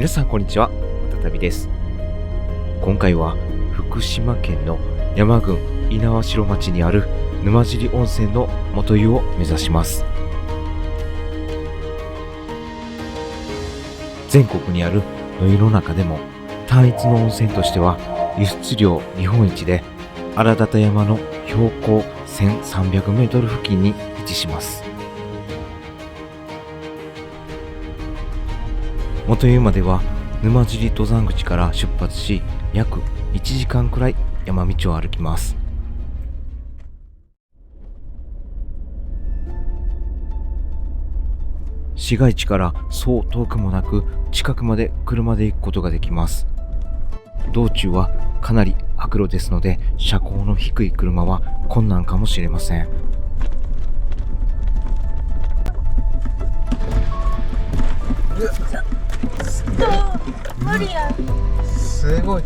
皆さんこんにちは、再びです。今回は福島県の山郡猪苗代町にある沼尻温泉の元湯を目指します。全国にある野湯の中でも単一の温泉としては輸出量日本一で、荒立山の標高1300メートル付近に位置します。元湯までは沼尻登山口から出発し、約1時間くらい山道を歩きます。市街地からそう遠くもなく、近くまで車で行くことができます。道中はかなり悪路ですので、車高の低い車は困難かもしれません。無理や。すごい。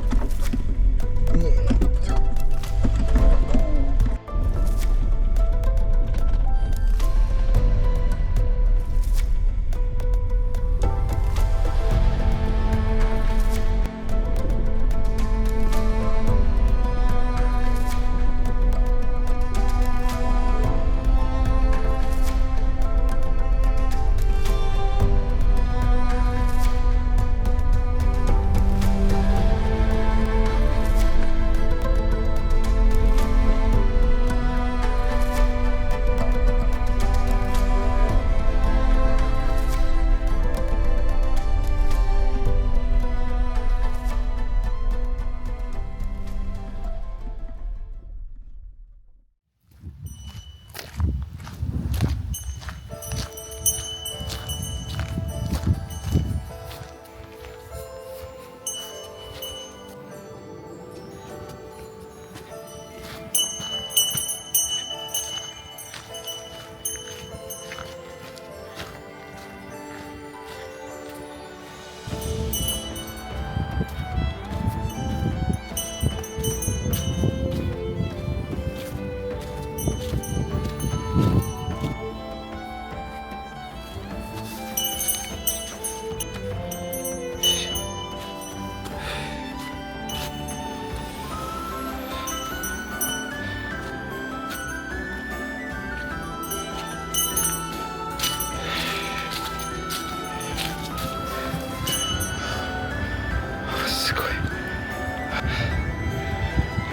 すごい。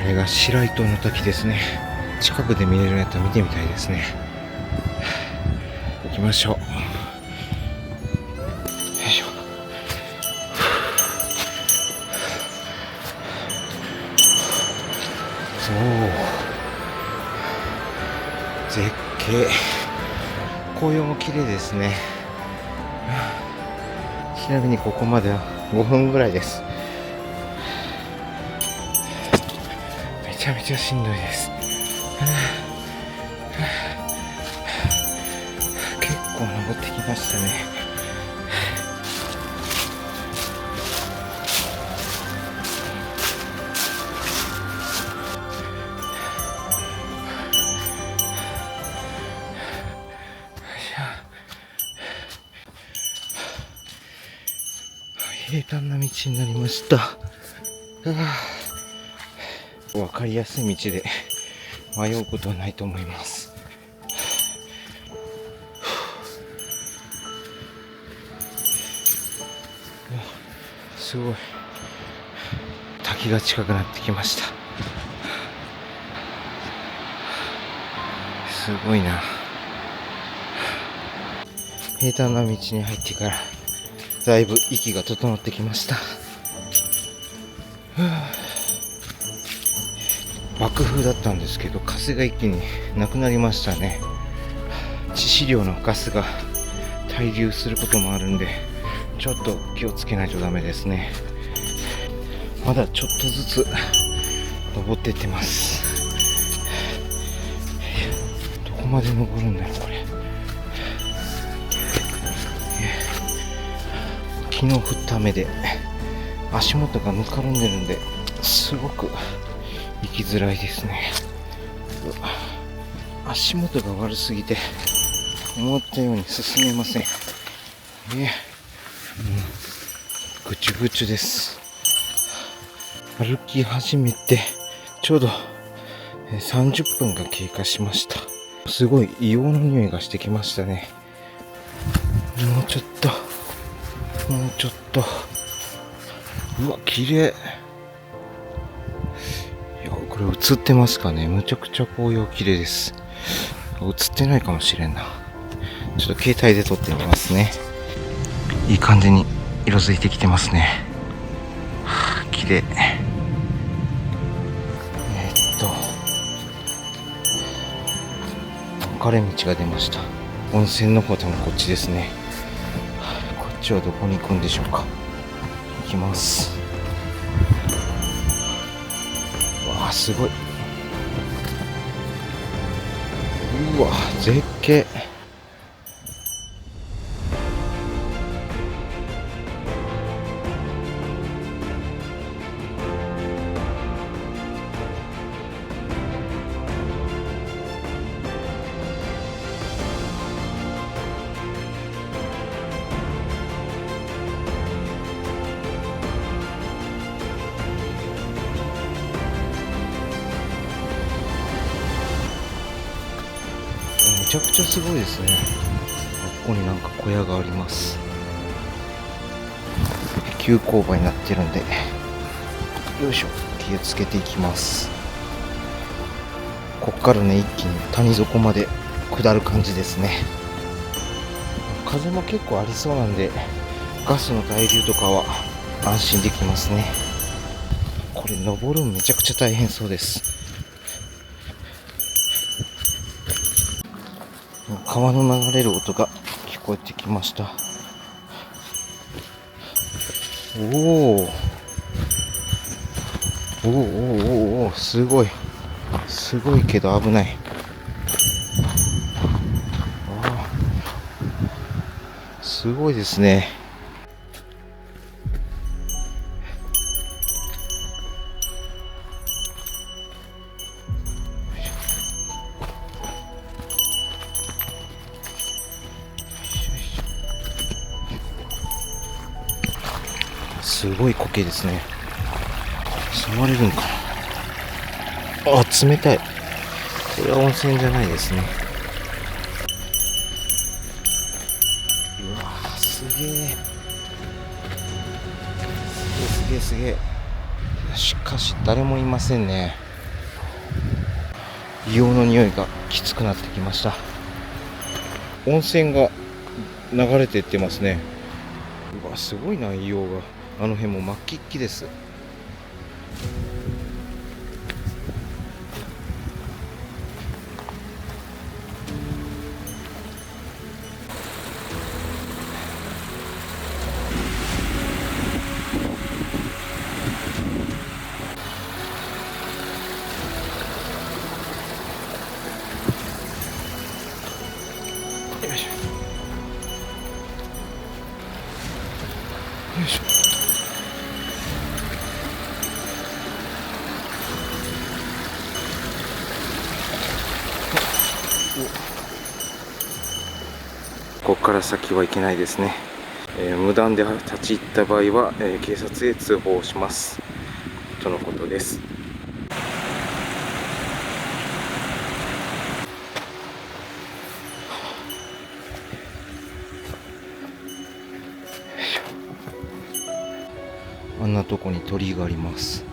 これが白糸の滝ですね。近くで見れるやつ見てみたいですね。行きましょう。よいしょ。絶景。紅葉も綺麗ですね。ちなみにここまでは5分ぐらいです。めちゃめちゃしんどいです。結構登ってきましたね。平坦な道になりました。わかりやすい道で迷うことはないと思います。すごい。滝が近くなってきました。すごいな。平坦な道に入ってからだいぶ息が整ってきました。爆風だったんですけど、風が一気になくなりましたね。致死量のガスが滞留することもあるんで、ちょっと気をつけないとダメですね。まだちょっとずつ登っていってます。どこまで登るんだろうこれ。昨日降った雨で足元がぬかるんでるんで、すごく行きづらいですね。足元が悪すぎて思ったように進めません。ぐちゅぐちゅです。歩き始めてちょうど30分が経過しました。すごい硫黄の匂いがしてきましたね。もうちょっと、もうちょっと。うわ、綺麗。いや、これ映ってますかね。むちゃくちゃ紅葉綺麗です。映ってないかもしれんな。ちょっと携帯で撮ってみますね。いい感じに色づいてきてますね。はあ、綺麗。分かれ道が出ました。温泉の方多分こっちですね。はあ、こっちはどこに行くんでしょうか。行きます。わあ、すごい。うわ、絶景。めちゃくちゃすごいですね。ここになんか小屋があります。急勾配になってるんで、よいしょ、気をつけていきます。こっからね、一気に谷底まで下る感じですね。風も結構ありそうなんで、ガスの対流とかは安心できますね。これ登るのめちゃくちゃ大変そうです。川の流れる音が聞こえてきました。おお、おお、すごい、すごいけど危ない。すごいですね。すごい苔ですね。触れるんかな。あ、冷たい。これは温泉じゃないですね。うわー、すげえ。すげえ。しかし誰もいませんね。硫黄の匂いがきつくなってきました。温泉が流れていってますね。うわ、すごいな、硫黄が。あの辺も真っ黄っきです。よいしょ。よいしょ。ここから先はいけないですね。無断で立ち入った場合は、警察へ通報しますとのことです。あんなとこに鳥居があります。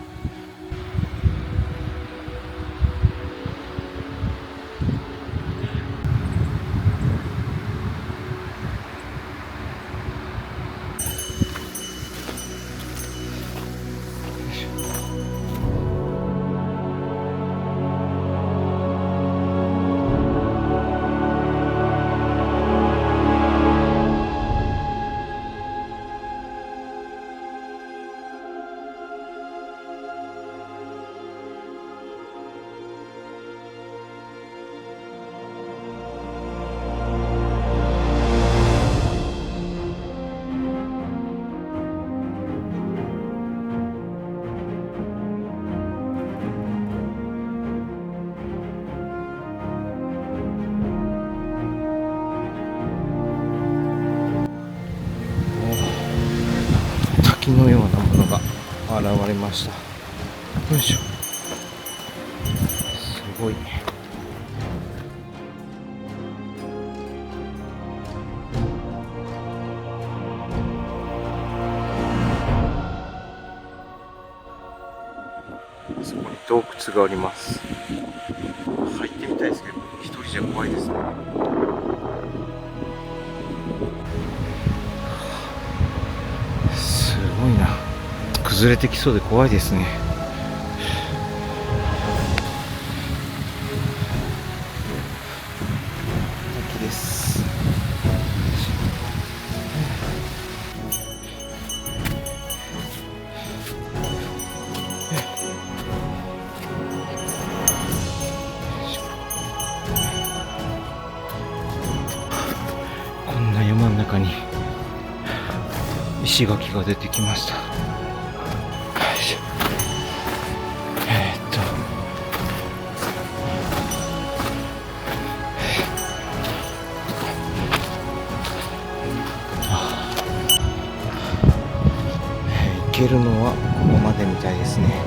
現れました。よいしょ。すごい。そこに洞窟があります。入ってみたいですけど、一人じゃ怖いですね。すごいな。崩れてきそうで怖いですね。滝です。こんな山の中に石垣が出てきました。よいしょ。行けるのはここまでみたいですね。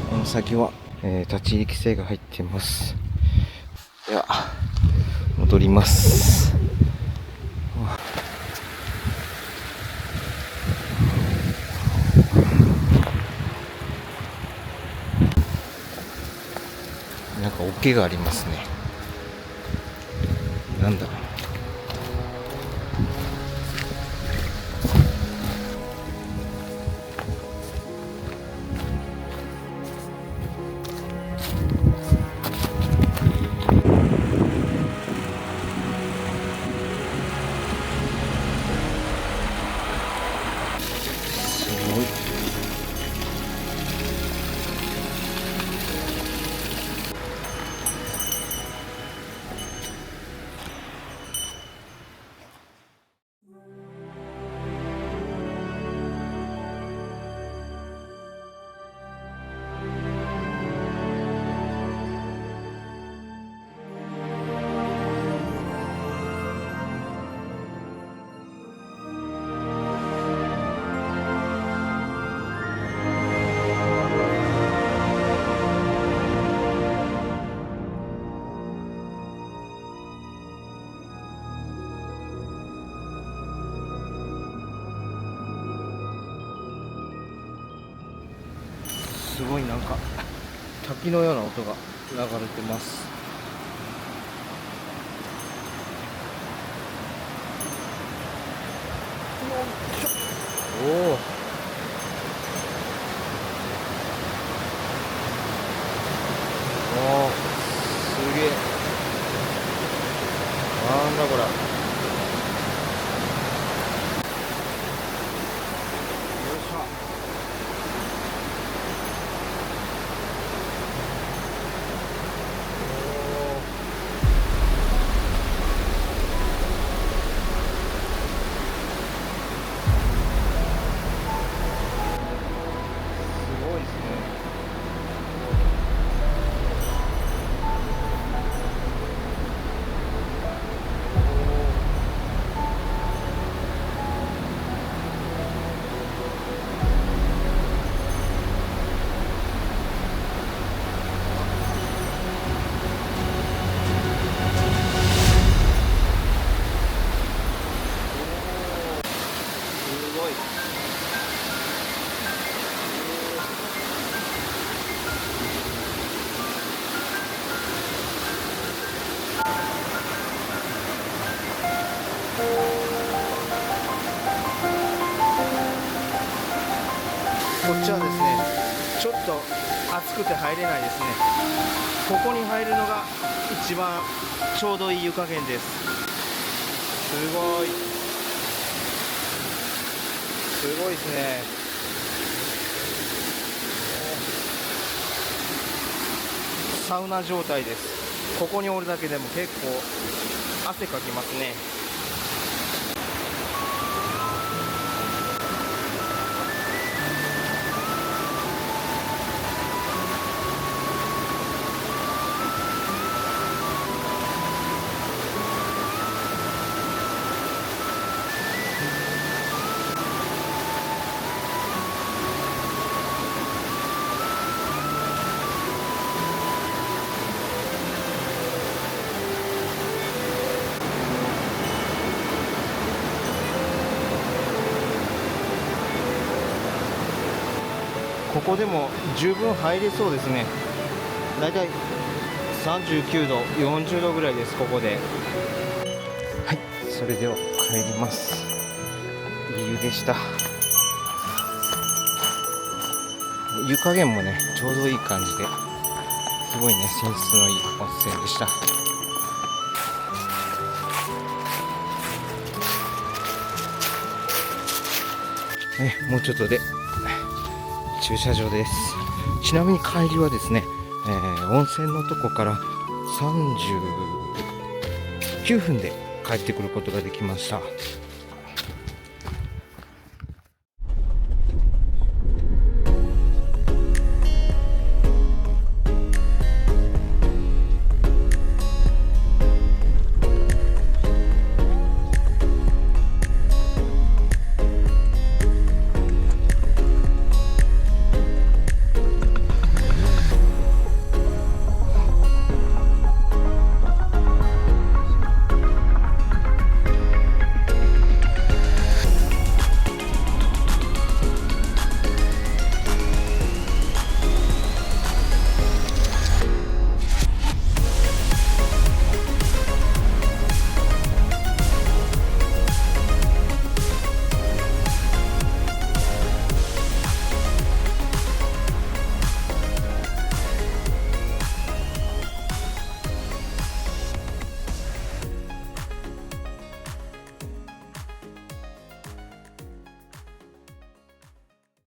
この先は、立ち入り規制が入っています。では戻ります。なんか桶がありますね。なんだ。すごい。すごいなんか滝のような音が流れてます。おお。おお、すげえ。なんだこれ。よいしょ。すごいですね。すごい。こっちはですね、ちょっと暑くて入れないですね。ここに入るのが一番ちょうどいい湯加減です。すごい。すごいですね。サウナ状態です。ここにおるだけでも結構汗かきますね。こでも十分入れそうですね。だいたい39度、40度ぐらいです、ここで。はい、それでは帰ります。いい湯でした。湯加減もね、ちょうどいい感じで、すごいね、泉質のいい温泉でした。もうちょっとで駐車場です。ちなみに帰りはですね、温泉のとこから39分で帰ってくることができました。